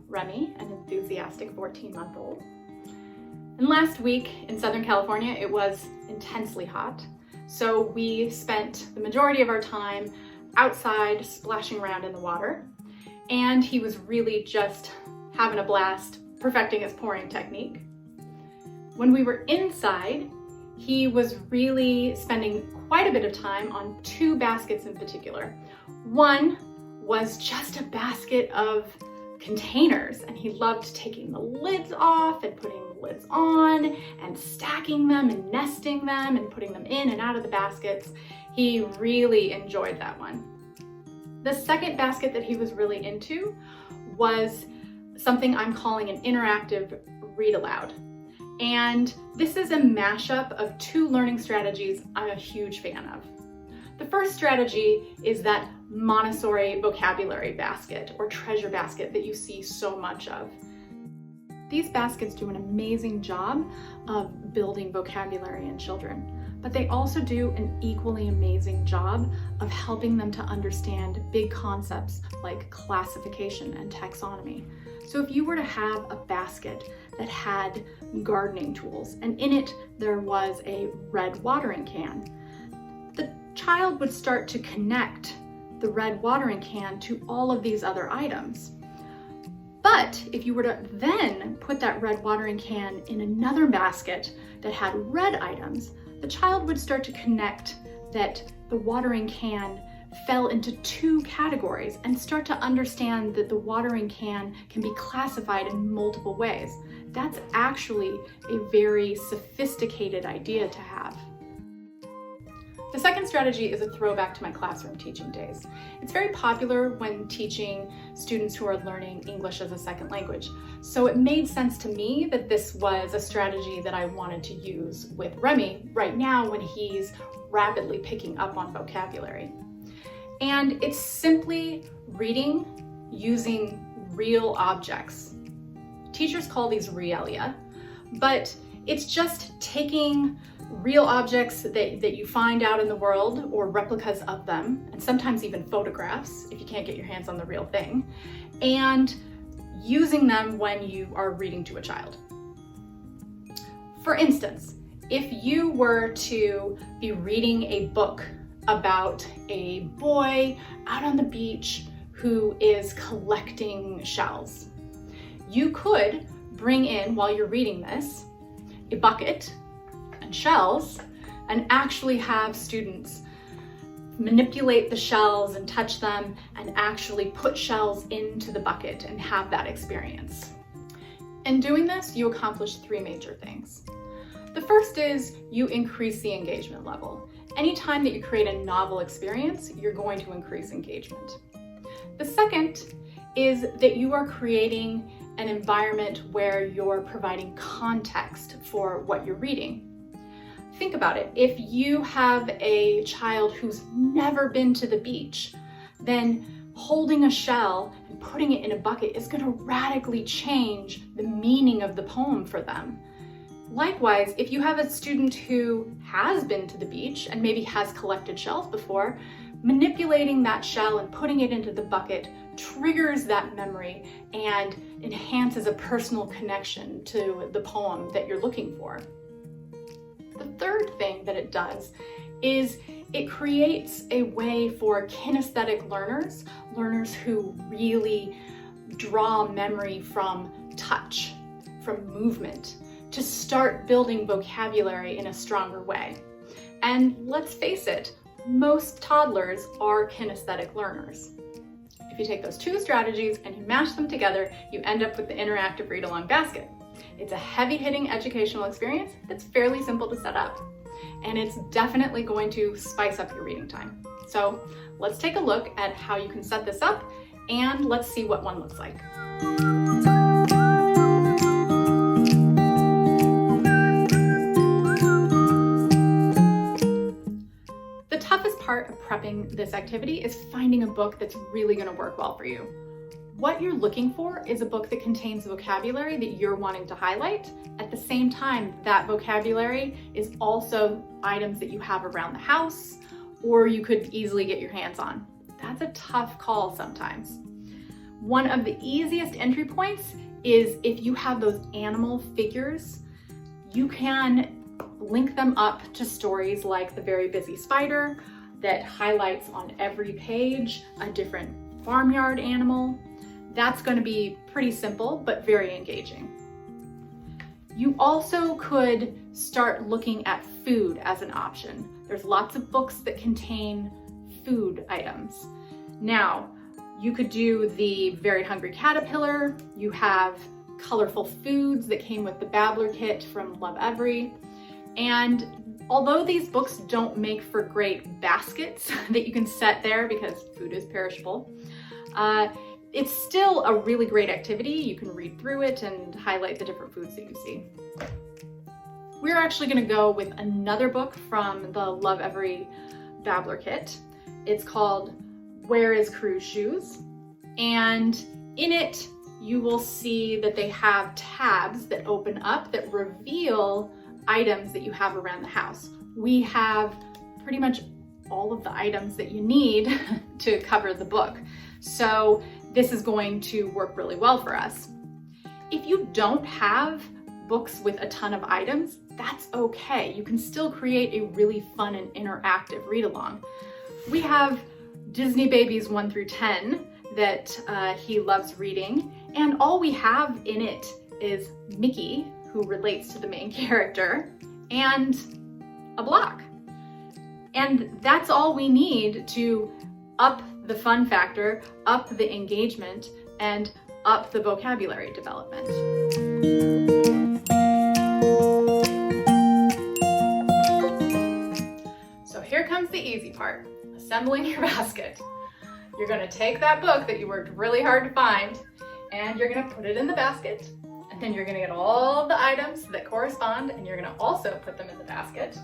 Remy, an enthusiastic 14-month-old. And last week in Southern California, it was intensely hot. So we spent the majority of our time outside splashing around in the water. And he was really just having a blast perfecting his pouring technique. When we were inside, he was really spending quite a bit of time on two baskets in particular. One was just a basket of containers, and he loved taking the lids off and putting the lids on and stacking them and nesting them and putting them in and out of the baskets. He really enjoyed that one. The second basket that he was really into was something I'm calling an interactive read aloud. And this is a mashup of two learning strategies I'm a huge fan of. The first strategy is that Montessori vocabulary basket or treasure basket that you see so much of. These baskets do an amazing job of building vocabulary in children, but they also do an equally amazing job of helping them to understand big concepts like classification and taxonomy. So if you were to have a basket that had gardening tools and in it there was a red watering can, the child would start to connect the red watering can to all of these other items. But if you were to then put that red watering can in another basket that had red items, the child would start to connect that the watering can fell into two categories and start to understand that the watering can be classified in multiple ways. That's actually a very sophisticated idea to have. The second strategy is a throwback to my classroom teaching days. It's very popular when teaching students who are learning English as a second language. So it made sense to me that this was a strategy that I wanted to use with Remy right now when he's rapidly picking up on vocabulary. And it's simply reading using real objects. Teachers call these realia, but it's just taking real objects that you find out in the world or replicas of them, and sometimes even photographs if you can't get your hands on the real thing, and using them when you are reading to a child. For instance, if you were to be reading a book about a boy out on the beach who is collecting shells, you could bring in, while you're reading this, a bucket and shells and actually have students manipulate the shells and touch them and actually put shells into the bucket and have that experience. In doing this, you accomplish three major things. The first is you increase the engagement level. Anytime that you create a novel experience, you're going to increase engagement. The second is that you are creating an environment where you're providing context for what you're reading. Think about it. If you have a child who's never been to the beach, then holding a shell and putting it in a bucket is going to radically change the meaning of the poem for them. Likewise, if you have a student who has been to the beach and maybe has collected shells before, manipulating that shell and putting it into the bucket triggers that memory and enhances a personal connection to the poem that you're looking for. The third thing that it does is it creates a way for kinesthetic learners who really draw memory from touch, from movement, to start building vocabulary in a stronger way. And let's face it, most toddlers are kinesthetic learners. If you take those two strategies and you mash them together, you end up with the interactive read-along basket. It's a heavy-hitting educational experience that's fairly simple to set up, and it's definitely going to spice up your reading time. So let's take a look at how you can set this up, and let's see what one looks like. The toughest part of prepping this activity is finding a book that's really going to work well for you. What you're looking for is a book that contains vocabulary that you're wanting to highlight. At the same time, that vocabulary is also items that you have around the house or you could easily get your hands on. That's a tough call sometimes. One of the easiest entry points is if you have those animal figures, you can link them up to stories like The Very Busy Spider that highlights on every page a different farmyard animal. That's going to be pretty simple, but very engaging. You also could start looking at food as an option. There's lots of books that contain food items. Now, you could do the Very Hungry Caterpillar. You have colorful foods that came with the Babbler kit from Lovevery. And although these books don't make for great baskets that you can set there because food is perishable, it's still a really great activity. You can read through it and highlight the different foods that you see. We're actually going to go with another book from the Lovevery Babbler kit. It's called Where is Cru's Shoes? And in it, you will see that they have tabs that open up that reveal items that you have around the house. We have pretty much all of the items that you need to cover the book. So this is going to work really well for us. If you don't have books with a ton of items, that's okay. You can still create a really fun and interactive read along. We have Disney Babies 1 through 10 that he loves reading, and all we have in it is Mickey, who relates to the main character, and a block. And that's all we need to up the fun factor, up the engagement, and up the vocabulary development. So here comes the easy part, assembling your basket. You're gonna take that book that you worked really hard to find, and you're gonna put it in the basket, and then you're gonna get all of the items that correspond, and you're gonna also put them in the basket.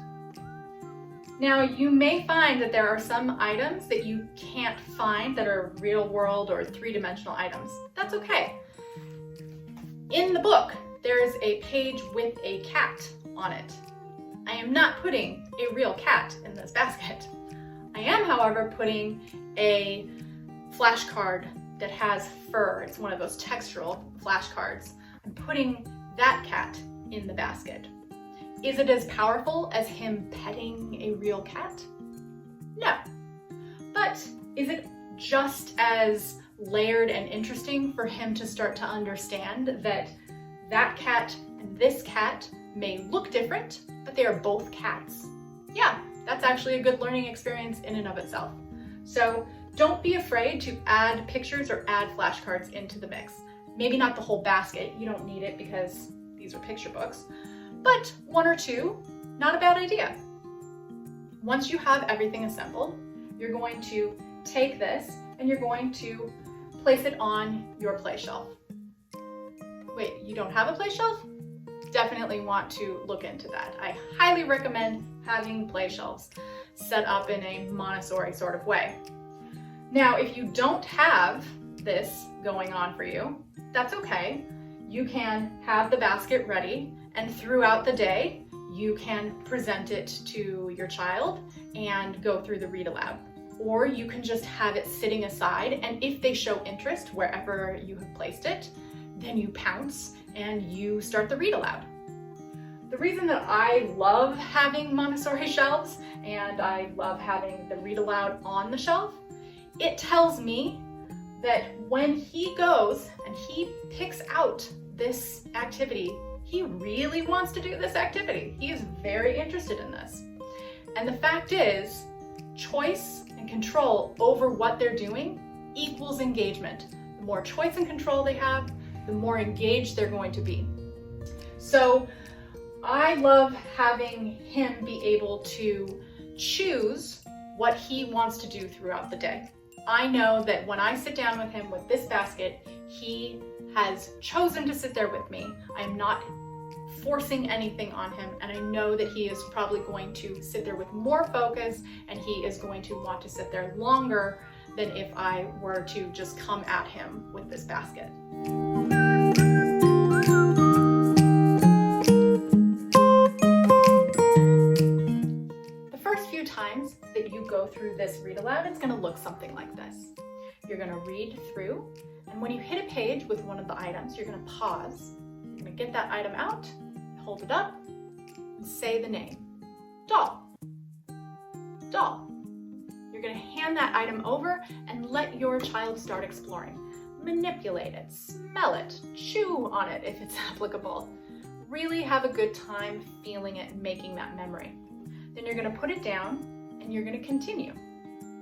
Now, you may find that there are some items that you can't find that are real world or three-dimensional items. That's okay. In the book, there is a page with a cat on it. I am not putting a real cat in this basket. I am, however, putting a flashcard that has fur. It's one of those textural flashcards. I'm putting that cat in the basket. Is it as powerful as him petting a real cat? No. But is it just as layered and interesting for him to start to understand that that cat and this cat may look different, but they are both cats? Yeah, that's actually a good learning experience in and of itself. So don't be afraid to add pictures or add flashcards into the mix. Maybe not the whole basket, you don't need it because these are picture books, but one or two, not a bad idea. Once you have everything assembled, you're going to take this and you're going to place it on your play shelf. Wait, you don't have a play shelf? Definitely want to look into that. I highly recommend having play shelves set up in a Montessori sort of way. Now, if you don't have this going on for you, that's okay. You can have the basket ready, and throughout the day, you can present it to your child and go through the read aloud. Or you can just have it sitting aside, and if they show interest wherever you have placed it, then you pounce and you start the read aloud. The reason that I love having Montessori shelves and I love having the read aloud on the shelf, it tells me that when he goes and he picks out this activity, he really wants to do this activity. He is very interested in this. And the fact is, choice and control over what they're doing equals engagement. The more choice and control they have, the more engaged they're going to be. So I love having him be able to choose what he wants to do throughout the day. I know that when I sit down with him with this basket, he has chosen to sit there with me. I am not forcing anything on him, and I know that he is probably going to sit there with more focus, and he is going to want to sit there longer than if I were to just come at him with this basket. The first few times that you go through this read aloud, it's going to look something like this. You're going to read read through, and when you hit a page with one of the items, you're going to pause. You're going to get that item out, hold it up, and say the name. Doll. Doll. You're going to hand that item over and let your child start exploring. Manipulate it, smell it, chew on it if it's applicable. Really have a good time feeling it and making that memory. Then you're going to put it down and you're going to continue.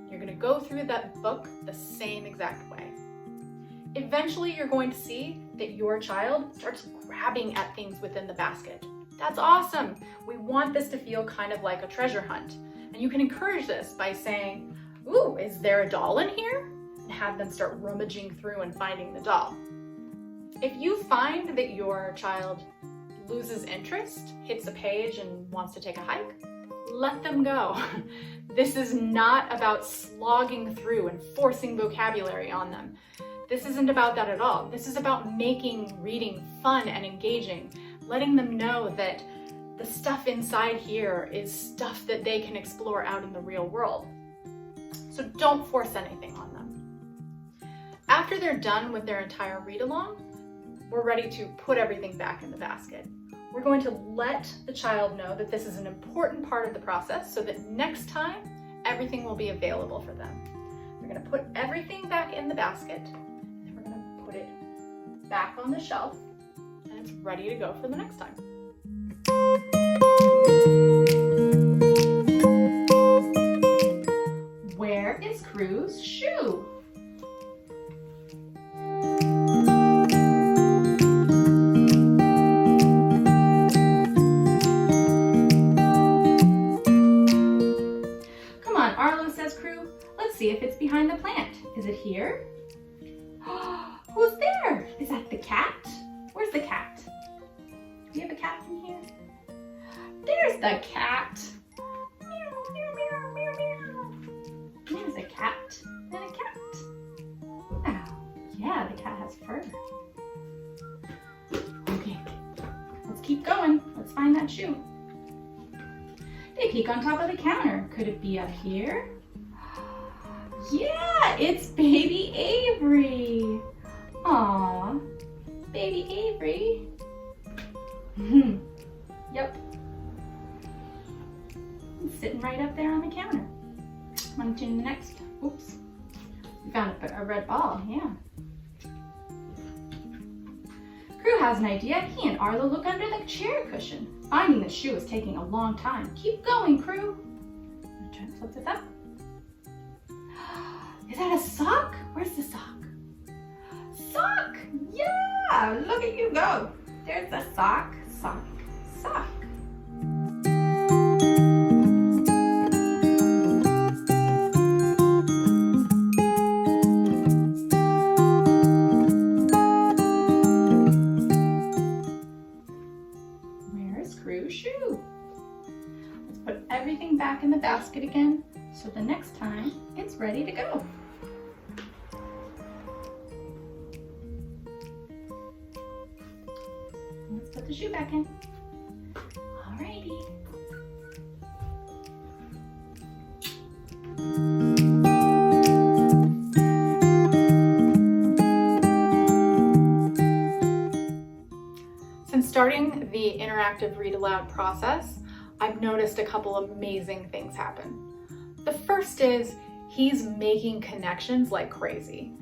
You're going to go through that book the same exact way. Eventually, you're going to see that your child starts grabbing at things within the basket. That's awesome. We want this to feel kind of like a treasure hunt. And you can encourage this by saying, "Ooh, is there a doll in here?" And have them start rummaging through and finding the doll. If you find that your child loses interest, hits a page and wants to take a hike, let them go. This is not about slogging through and forcing vocabulary on them. This isn't about that at all. This is about making reading fun and engaging, letting them know that the stuff inside here is stuff that they can explore out in the real world. So don't force anything on them. After they're done with their entire read-along, we're ready to put everything back in the basket. We're going to let the child know that this is an important part of the process so that next time, everything will be available for them. We're going to put everything back in the basket, and then we're going to put it back on the shelf, and it's ready to go for the next time. Where is Crew's shoe? See if it's behind the plant. Is it here? Who's there? Is that the cat? Where's the cat? Do we have a cat in here? There's the cat. Meow, meow, meow, meow, meow. There's a cat and a cat. Wow. Yeah, the cat has fur. Okay, let's keep going. Let's find that shoe. They peek on top of the counter. Could it be up here? Yeah, it's baby Avery. Aw, baby Avery. Yep. It's sitting right up there on the counter. On to the next. Oops. We found a red ball, yeah. Crew has an idea. He and Arlo look under the chair cushion. Finding the shoe is taking a long time. Keep going, Crew. I'm trying to flip this up. Is that a sock? Where's the sock? Sock! Yeah! Look at you go. There's the sock, sock, sock. Where's Crew's shoe? Let's put everything back in the basket again, so the next time it's ready to go. Let's put the shoe back in. Alrighty. Since starting the interactive read aloud process, I've noticed a couple amazing things happen. The first is he's making connections like crazy.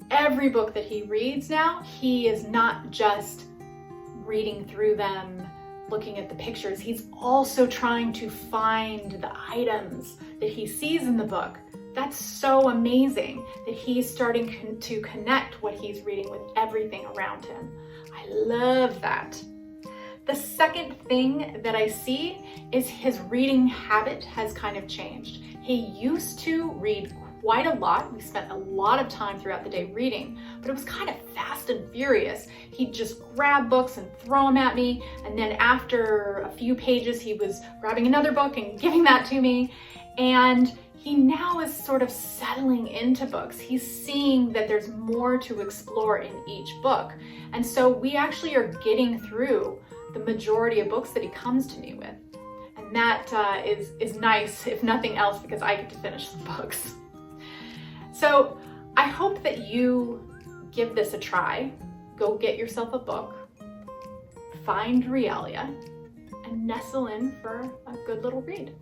Every book that he reads now, he is not just reading through them, looking at the pictures. He's also trying to find the items that he sees in the book. That's so amazing that he's starting to connect what he's reading with everything around him. I love that. The second thing that I see is his reading habit has kind of changed. He used to read quite a lot. We spent a lot of time throughout the day reading, but it was kind of fast and furious. He'd just grab books and throw them at me, and then after a few pages, he was grabbing another book and giving that to me. And he now is sort of settling into books. He's seeing that there's more to explore in each book. And so we actually are getting through the majority of books that he comes to me with. And that is nice, if nothing else, because I get to finish the books. So I hope that you give this a try. Go get yourself a book, find realia, and nestle in for a good little read.